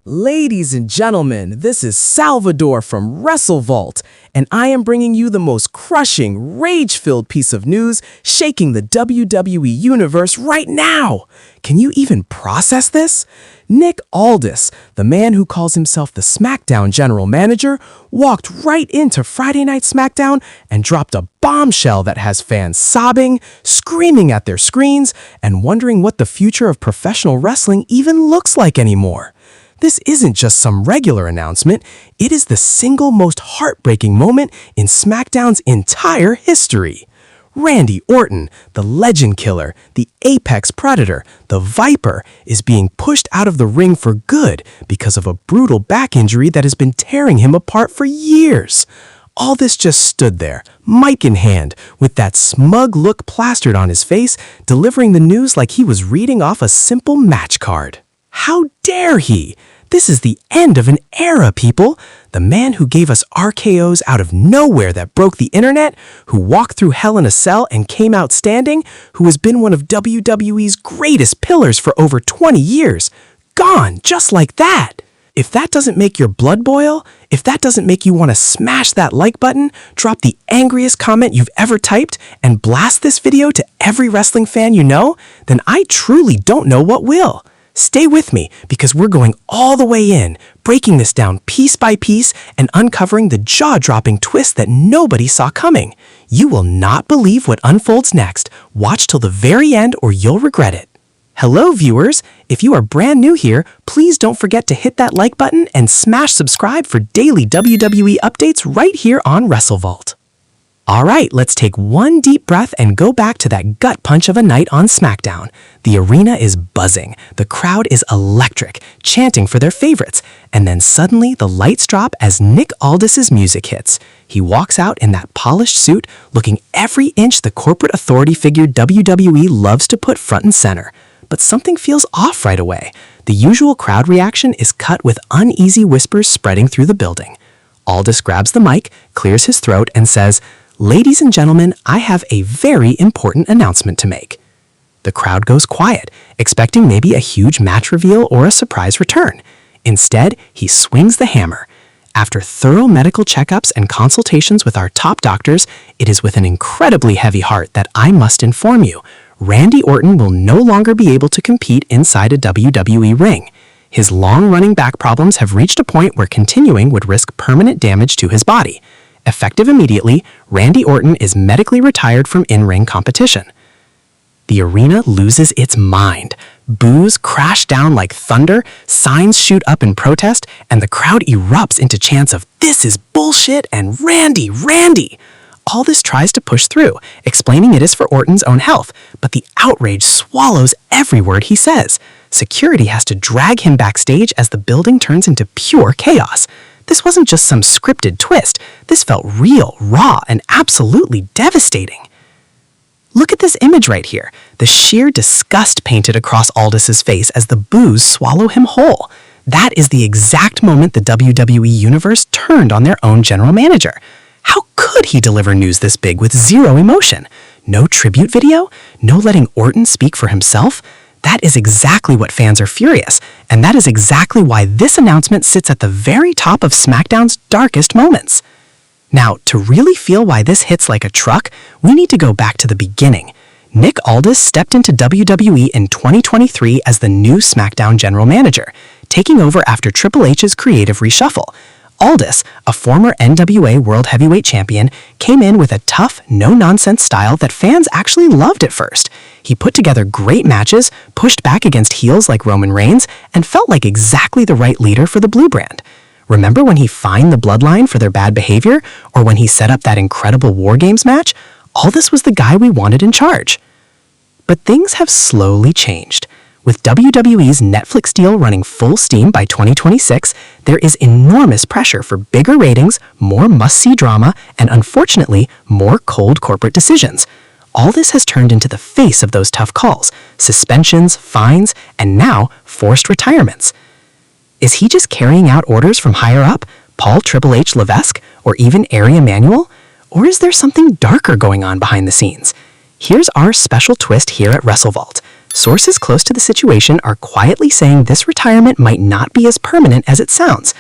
Ladies and gentlemen, this is Salvador from Wrestle, and I am bringing you the most crushing, rage-filled piece of news shaking the WWE Universe right now. Can you even process this? Nick Aldis, the man who calls himself the SmackDown General Manager, walked right into Friday Night SmackDown and dropped a bombshell that has fans sobbing, screaming at their screens, and wondering what the future of professional wrestling even looks like anymore. This isn't just some regular announcement, it is the single most heartbreaking moment in SmackDown's entire history. Randy Orton, the Legend Killer, the Apex Predator, the Viper, is being pushed out of the ring for good because of a brutal back injury that has been tearing him apart for years. Aldis just stood there, mic in hand, with that smug look plastered on his face, delivering the news like he was reading off a simple match card. How dare he? This is the end of an era, people. The man who gave us RKOs out of nowhere that broke the internet, who walked through Hell in a Cell and came out standing, who has been one of WWE's greatest pillars for over 20 years. Gone, just like that. If that doesn't make your blood boil, if that doesn't make you want to smash that like button, drop the angriest comment you've ever typed, and blast this video to every wrestling fan you know, then I truly don't know what will. Stay with me, because we're going all the way in, breaking this down piece by piece and uncovering the jaw-dropping twist that nobody saw coming. You will not believe what unfolds next. Watch till the very end or you'll regret it. Hello, viewers. If you are brand new here, please don't forget to hit that like button and smash subscribe for daily WWE updates right here on WrestleVault. Alright, let's take one deep breath and go back to that gut punch of a night on SmackDown. The arena is buzzing, the crowd is electric, chanting for their favorites, and then suddenly the lights drop as Nick Aldis' music hits. He walks out in that polished suit, looking every inch the corporate authority figure WWE loves to put front and center. But something feels off right away. The usual crowd reaction is cut with uneasy whispers spreading through the building. Aldis grabs the mic, clears his throat, and says, "Ladies and gentlemen, I have a very important announcement to make." The crowd goes quiet, expecting maybe a huge match reveal or a surprise return. Instead, he swings the hammer. After thorough medical checkups and consultations with our top doctors, it is with an incredibly heavy heart that I must inform you, Randy Orton will no longer be able to compete inside a WWE ring. His long-running back problems have reached a point where continuing would risk permanent damage to his body. Effective immediately, Randy Orton is medically retired from in-ring competition. The arena loses its mind. Boos crash down like thunder, signs shoot up in protest, and the crowd erupts into chants of "This is bullshit" and "Randy, Randy!" Aldis tries to push through, explaining it is for Orton's own health, but the outrage swallows every word he says. Security has to drag him backstage as the building turns into pure chaos. This wasn't just some scripted twist. This felt real, raw, and absolutely devastating. Look at this image right here. The sheer disgust painted across Aldis' face as the boos swallow him whole. That is the exact moment the WWE Universe turned on their own general manager. How could he deliver news this big with zero emotion? No tribute video? No letting Orton speak for himself? That is exactly what fans are furious, and that is exactly why this announcement sits at the very top of SmackDown's darkest moments. Now, to really feel why this hits like a truck, we need to go back to the beginning. Nick Aldis stepped into WWE in 2023 as the new SmackDown General Manager, taking over after Triple H's creative reshuffle. Aldis, a former NWA World Heavyweight Champion, came in with a tough, no-nonsense style that fans actually loved at first. He put together great matches, pushed back against heels like Roman Reigns, and felt like exactly the right leader for the Blue Brand. Remember when he fined the Bloodline for their bad behavior, or when he set up that incredible War Games match? Aldis was the guy we wanted in charge. But things have slowly changed. With WWE's Netflix deal running full steam by 2026, there is enormous pressure for bigger ratings, more must-see drama, and unfortunately, more cold corporate decisions. All this has turned into the face of those tough calls, suspensions, fines, and now forced retirements. Is he just carrying out orders from higher up, Paul Triple H Levesque, or even Ari Emanuel? Or is there something darker going on behind the scenes? Here's our special twist here at WrestleVault. Sources close to the situation are quietly saying this retirement might not be as permanent as it sounds.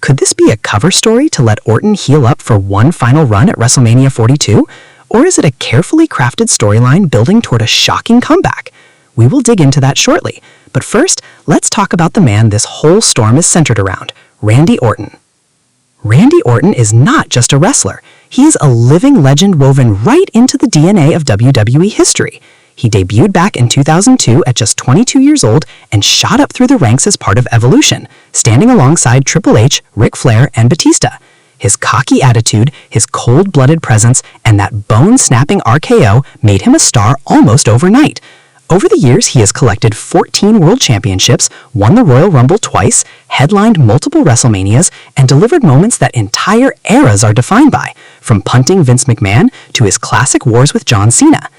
Could this be a cover story to let Orton heal up for one final run at WrestleMania 42? Or is it a carefully crafted storyline building toward a shocking comeback? We will dig into that shortly. But first, let's talk about the man this whole storm is centered around, Randy Orton. Randy Orton is not just a wrestler. He is a living legend woven right into the DNA of WWE history. He debuted back in 2002 at just 22 years old and shot up through the ranks as part of Evolution, standing alongside Triple H, Ric Flair, and Batista. His cocky attitude, his cold-blooded presence, and that bone-snapping RKO made him a star almost overnight. Over the years, he has collected 14 World Championships, won the Royal Rumble twice, headlined multiple WrestleManias, and delivered moments that entire eras are defined by, from punting Vince McMahon to his classic wars with John Cena.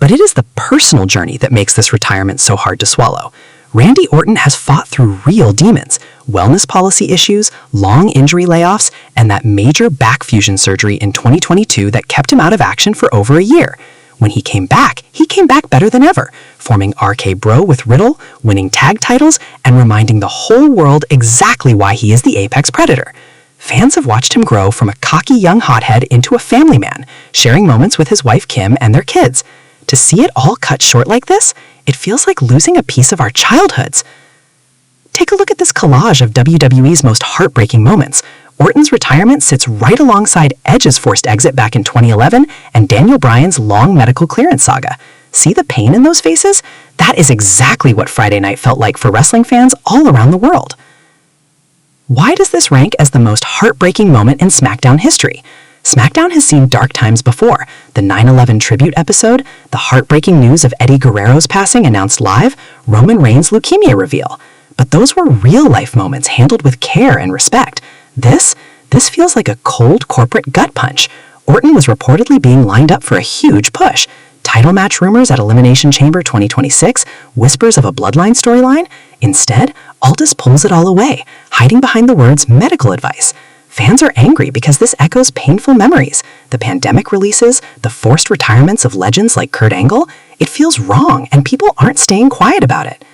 But it is the personal journey that makes this retirement so hard to swallow. Randy Orton has fought through real demons, wellness policy issues, long injury layoffs, and that major back fusion surgery in 2022 that kept him out of action for over a year. When he came back better than ever, forming RK Bro with Riddle, winning tag titles, and reminding the whole world exactly why he is the apex predator. Fans have watched him grow from a cocky young hothead into a family man, sharing moments with his wife Kim and their kids. To see it all cut short like this, it feels like losing a piece of our childhoods. Take a look at this collage of WWE's most heartbreaking moments. Orton's retirement sits right alongside Edge's forced exit back in 2011 and Daniel Bryan's long medical clearance saga. See the pain in those faces? That is exactly what Friday night felt like for wrestling fans all around the world. Why does this rank as the most heartbreaking moment in SmackDown history? SmackDown has seen dark times before. The 9/11 tribute episode, the heartbreaking news of Eddie Guerrero's passing announced live, Roman Reigns' leukemia reveal. But those were real-life moments handled with care and respect. This feels like a cold corporate gut punch. Orton was reportedly being lined up for a huge push. Title match rumors at Elimination Chamber 2026, whispers of a bloodline storyline. Instead, Aldis pulls it all away, hiding behind the words medical advice. Fans are angry because this echoes painful memories. The pandemic releases, the forced retirements of legends like Kurt Angle. It feels wrong, and people aren't staying quiet about it.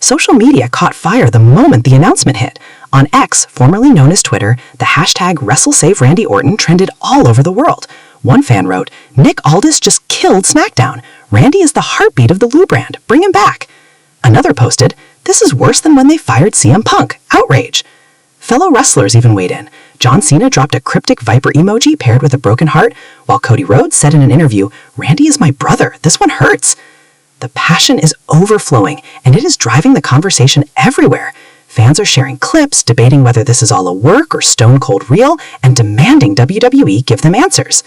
Social media caught fire the moment the announcement hit. On X, formerly known as Twitter, the hashtag WrestleSaveRandyOrton trended all over the world. One fan wrote, "Nick Aldis just killed SmackDown. Randy is the heartbeat of the Lou brand. Bring him back." Another posted, "This is worse than when they fired CM Punk. Outrage." Fellow wrestlers even weighed in. John Cena dropped a cryptic viper emoji paired with a broken heart, while Cody Rhodes said in an interview, "Randy is my brother. This one hurts." The passion is overflowing, and it is driving the conversation everywhere. Fans are sharing clips, debating whether this is all a work or stone-cold real, and demanding WWE give them answers.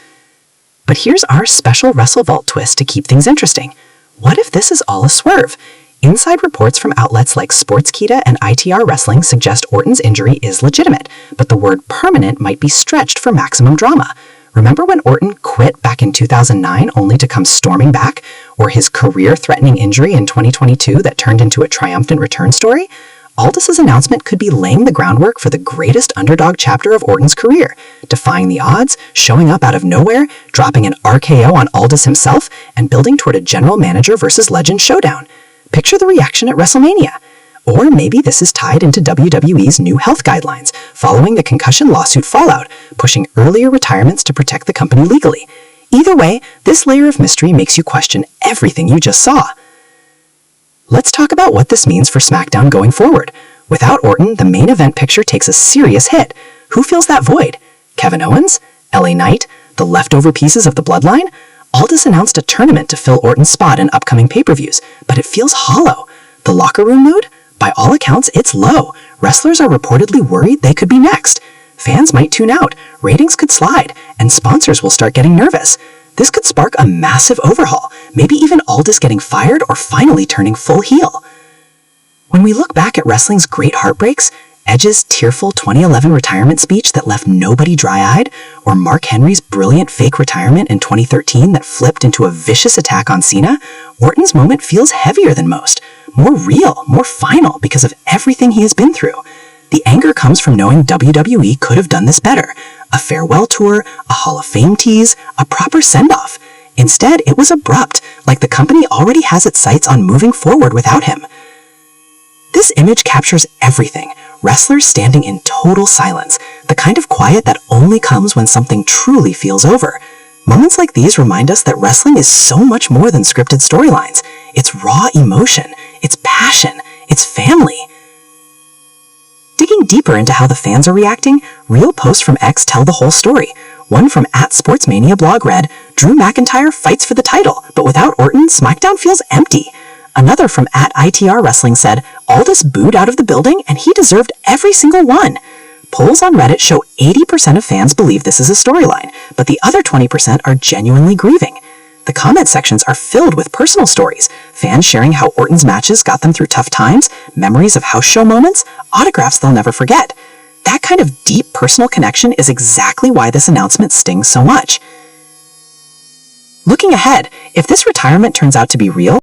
But here's our special Wrestle Vault twist to keep things interesting. What if this is all a swerve? Inside reports from outlets like Sportskeeda and ITR Wrestling suggest Orton's injury is legitimate, but the word permanent might be stretched for maximum drama. Remember when Orton quit back in 2009 only to come storming back? Or his career-threatening injury in 2022 that turned into a triumphant return story? Aldis' announcement could be laying the groundwork for the greatest underdog chapter of Orton's career, defying the odds, showing up out of nowhere, dropping an RKO on Aldis himself, and building toward a general manager versus legend showdown. Picture the reaction at WrestleMania. Or maybe this is tied into WWE's new health guidelines, following the concussion lawsuit fallout, pushing earlier retirements to protect the company legally. Either way, this layer of mystery makes you question everything you just saw. Let's talk about what this means for SmackDown going forward. Without Orton, the main event picture takes a serious hit. Who fills that void? Kevin Owens? LA Knight? The leftover pieces of the bloodline? Aldis announced a tournament to fill Orton's spot in upcoming pay-per-views, but it feels hollow. The locker room mood? By all accounts, it's low. Wrestlers are reportedly worried they could be next. Fans might tune out, ratings could slide, and sponsors will start getting nervous. This could spark a massive overhaul, maybe even Aldis getting fired or finally turning full heel. When we look back at wrestling's great heartbreaks, Edge's tearful 2011 retirement speech that left nobody dry-eyed, or Mark Henry's brilliant fake retirement in 2013 that flipped into a vicious attack on Cena, Orton's moment feels heavier than most, more real, more final because of everything he has been through. The anger comes from knowing WWE could have done this better. A farewell tour, a Hall of Fame tease, a proper send-off. Instead, it was abrupt, like the company already has its sights on moving forward without him. This image captures everything. Wrestlers standing in total silence, the kind of quiet that only comes when something truly feels over. Moments like these remind us that wrestling is so much more than scripted storylines. It's raw emotion, it's passion, it's family. Digging deeper into how the fans are reacting, real posts from X tell the whole story. One from @SportsMania blog read, "Drew McIntyre fights for the title, but without Orton, SmackDown feels empty." Another from @ITR Wrestling said, "Aldis booed out of the building and he deserved every single one." Polls on Reddit show 80% of fans believe this is a storyline, but the other 20% are genuinely grieving. The comment sections are filled with personal stories, fans sharing how Orton's matches got them through tough times, memories of house show moments, autographs they'll never forget. That kind of deep personal connection is exactly why this announcement stings so much. Looking ahead, if this retirement turns out to be real,